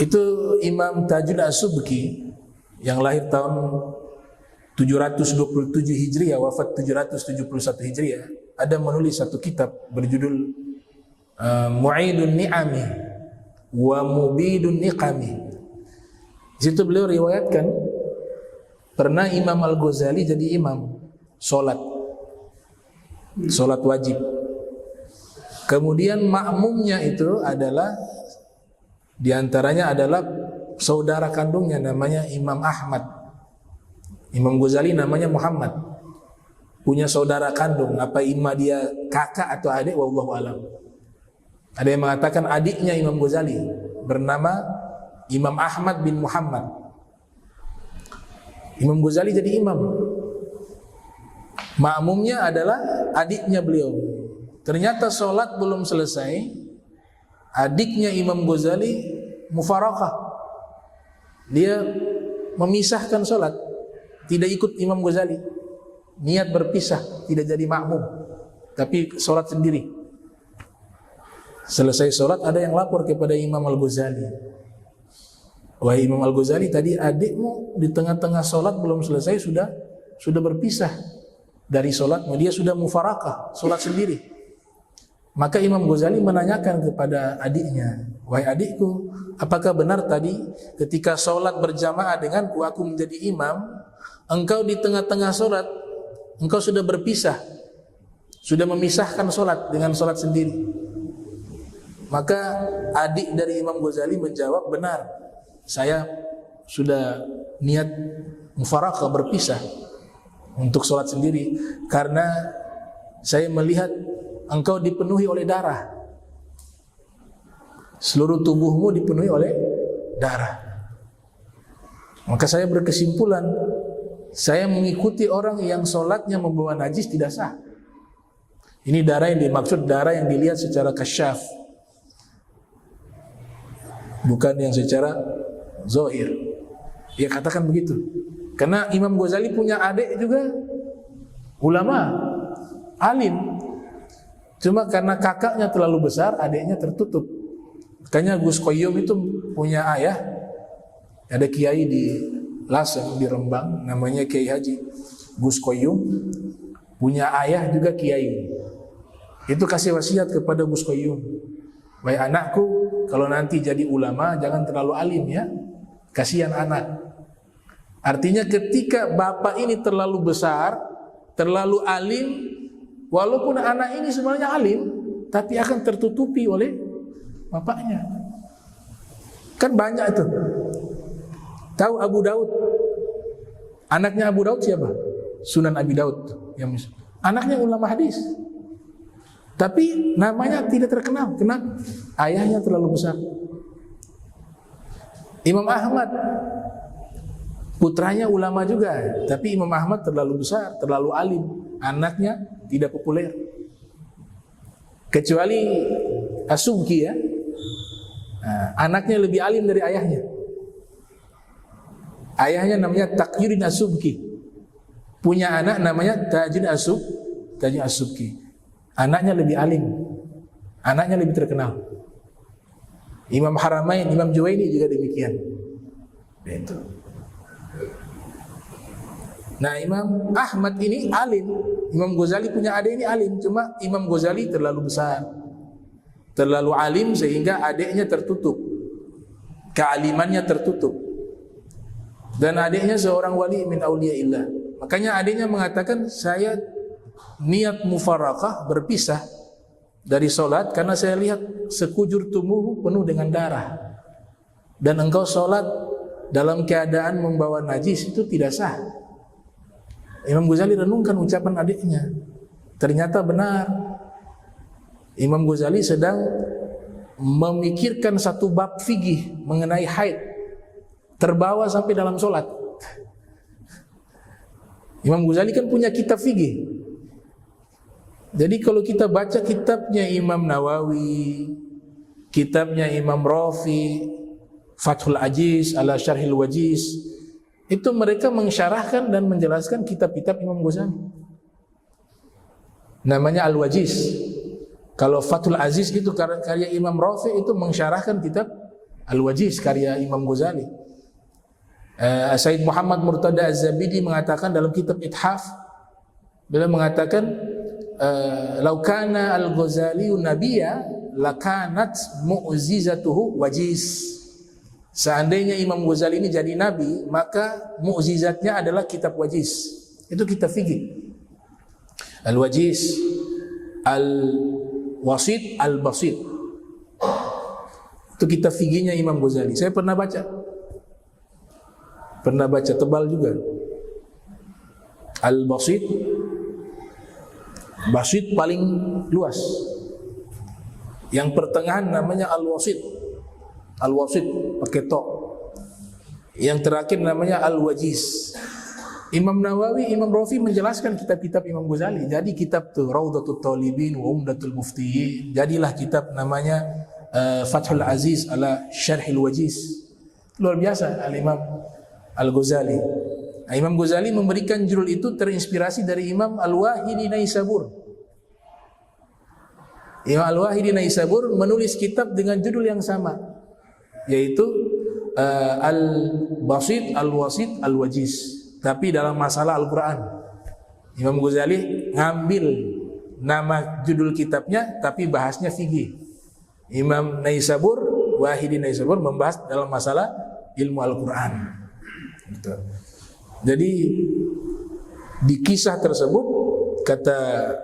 Itu Imam Tajuddin As-Subki yang lahir tahun 727 Hijriah, wafat 771 Hijriah, ada menulis satu kitab berjudul Mu'idun Ni'ami wa Mubidun Niqami. Di situ beliau riwayatkan pernah Imam Al-Ghazali jadi imam salat wajib. Kemudian makmumnya itu adalah diantaranya adalah saudara kandungnya namanya Imam Ahmad. Imam Ghazali namanya Muhammad. Punya saudara kandung, apa imam dia kakak atau adik, wallahu alam. Ada yang mengatakan adiknya Imam Ghazali bernama Imam Ahmad bin Muhammad. Imam Ghazali jadi imam. Makmumnya adalah adiknya beliau. Ternyata sholat belum selesai, adiknya Imam Ghazali mufarakah. Dia memisahkan sholat, tidak ikut Imam Ghazali. Niat berpisah, tidak jadi makmum, tapi sholat sendiri. Selesai sholat ada yang lapor kepada Imam Al-Ghazali, wahai Imam Al-Ghazali, tadi adikmu di tengah-tengah sholat belum selesai sudah berpisah dari sholatmu, dia sudah mufarakah, sholat sendiri. Maka Imam Ghazali menanyakan kepada adiknya, wahai adikku, apakah benar tadi ketika sholat berjamaah denganku, aku menjadi imam, engkau di tengah-tengah sholat engkau sudah berpisah, sudah memisahkan sholat dengan sholat sendiri? Maka adik dari Imam Ghazali menjawab, benar, saya sudah niat mufarakah, berpisah untuk sholat sendiri, karena saya melihat engkau dipenuhi oleh darah, seluruh tubuhmu dipenuhi oleh darah. Maka saya berkesimpulan, saya mengikuti orang yang sholatnya membawa najis tidak sah. Ini darah yang dimaksud, darah yang dilihat secara kasyaf, bukan yang secara zahir. Dia katakan begitu. Karena Imam Ghazali punya adik juga ulama, alim. Cuma karena kakaknya terlalu besar, adiknya tertutup. Makanya Gus Koyum itu punya ayah, ada kiai di Lasem, di Rembang, namanya Kiai Haji Gus Koyum, punya ayah juga kiai. Itu kasih wasiat kepada Gus Koyum, wahai anakku, kalau nanti jadi ulama jangan terlalu alim ya, kasihan anak. Artinya ketika bapak ini terlalu besar, terlalu alim, walaupun anak ini sebenarnya alim, tapi akan tertutupi oleh bapaknya. Kan banyak itu. Tahu Abu Daud? Anaknya Abu Daud siapa? Sunan Abi Daud. Anaknya ulama hadis, tapi namanya tidak terkenal. Kenapa? Ayahnya terlalu besar. Imam Ahmad, putranya ulama juga, tapi Imam Ahmad terlalu besar, terlalu alim. Anaknya tidak populer. Kecuali As-Subki ya, anaknya lebih alim dari ayahnya. Ayahnya namanya Taqiyuddin As-Subki, punya anak namanya Tajuddin As-Subki. Anaknya lebih alim, anaknya lebih terkenal. Imam Haramain, Imam Juwaini juga demikian. Itu. Nah, Imam Ahmad ini alim. Imam Ghazali punya adik ini alim, cuma Imam Ghazali terlalu besar, terlalu alim sehingga adiknya tertutup, kealimannya tertutup. Dan adiknya seorang wali min auliyaillah. Makanya adiknya mengatakan, saya niat mufarakah, berpisah dari sholat, karena saya lihat sekujur tubuhmu penuh dengan darah, dan engkau sholat dalam keadaan membawa najis, itu tidak sah. Imam Ghazali renungkan ucapan adiknya. Ternyata benar, Imam Ghazali sedang memikirkan satu bab fikih mengenai haid, terbawa sampai dalam sholat. Imam Ghazali kan punya kitab fikih. Jadi kalau kita baca kitabnya Imam Nawawi, kitabnya Imam Rafi, Fathul Ajiz ala Syarhil Wajiz, itu mereka mensyarahkan dan menjelaskan kitab-kitab Imam Ghazali. Namanya Al-Wajiz. Kalau Fathul Aziz itu karya Imam Rafi, itu mensyarahkan kitab Al-Wajiz karya Imam Ghazali. Said Muhammad Murtada Az-Zabidi mengatakan dalam kitab Ithaf, beliau mengatakan law kana al-Ghazali nabiyya lakanat mu'jizatuhu wajiz. Seandainya Imam Ghazali ini jadi nabi, maka mukjizatnya adalah kitab Wajiz. Itu kitab fikih. Al-Wajiz, Al-Wasit, Al-Basit. Itu kitab fikihnya Imam Ghazali. Saya pernah baca. Tebal juga. Al-Basit, Basit paling luas. Yang pertengahan namanya Al-Wasit. Al-Wasit pakai to. Yang terakhir namanya Al-Wajiz. Imam Nawawi, Imam Rafi menjelaskan kitab-kitab Imam Ghazali. Jadi kitab tu Raudatul Talibin wa Umdatul Muftiyin. Jadilah kitab namanya Fathul Aziz ala Syarhil Wajiz. Luar biasa Al-Imam Al-Ghazali. Nah, Imam Ghazali memberikan judul itu terinspirasi dari Imam Al-Wahidi Naisabur. Imam Al-Wahidi Naisabur menulis kitab dengan judul yang sama, yaitu Al-Basit, Al-Wasit, Al-Wajiz. Tapi dalam masalah Al-Quran, Imam Ghazali ngambil nama judul kitabnya, tapi bahasnya fikih. Imam Naisabur, Wahidi Naisabur membahas dalam masalah ilmu Al-Quran. Gitu. Jadi di kisah tersebut kata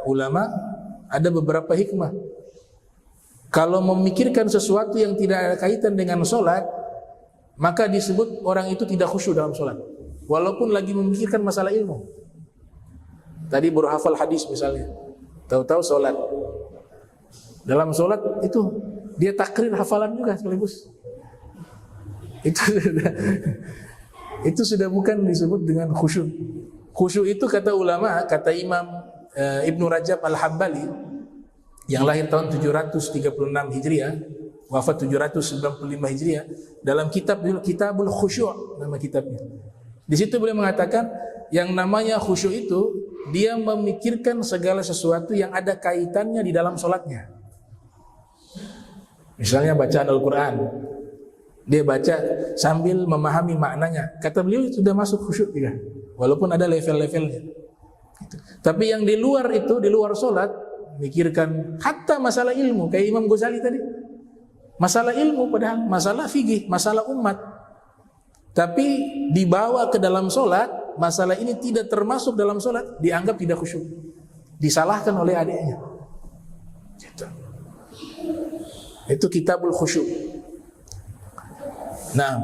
ulama ada beberapa hikmah. Kalau memikirkan sesuatu yang tidak ada kaitan dengan sholat, maka disebut orang itu tidak khusyuk dalam sholat, walaupun lagi memikirkan masalah ilmu. Tadi baru hafal hadis misalnya, tahu-tahu sholat. Dalam sholat itu dia takrir hafalan juga sekaligus. Itu sudah bukan disebut dengan khusyuk. Khusyuk itu kata ulama, kata Imam Ibnu Rajab Al-Hambali yang lahir tahun 736 Hijriah, wafat 795 Hijriah, dalam Kitabul Khusyuk nama kitabnya. Di situ beliau mengatakan yang namanya khusyuk itu dia memikirkan segala sesuatu yang ada kaitannya di dalam sholatnya. Misalnya bacaan Al-Quran, dia baca sambil memahami maknanya. Kata beliau sudah masuk khusyuk juga, walaupun ada level-levelnya. Tapi yang di luar itu, di luar sholat, mikirkan hatta masalah ilmu, kayak Imam Ghazali tadi. Masalah ilmu padahal, masalah fikih, masalah umat. Tapi dibawa ke dalam sholat, masalah ini tidak termasuk dalam sholat, dianggap tidak khusyuk, disalahkan oleh adiknya. Itu Kitabul Khusyuk. Nah,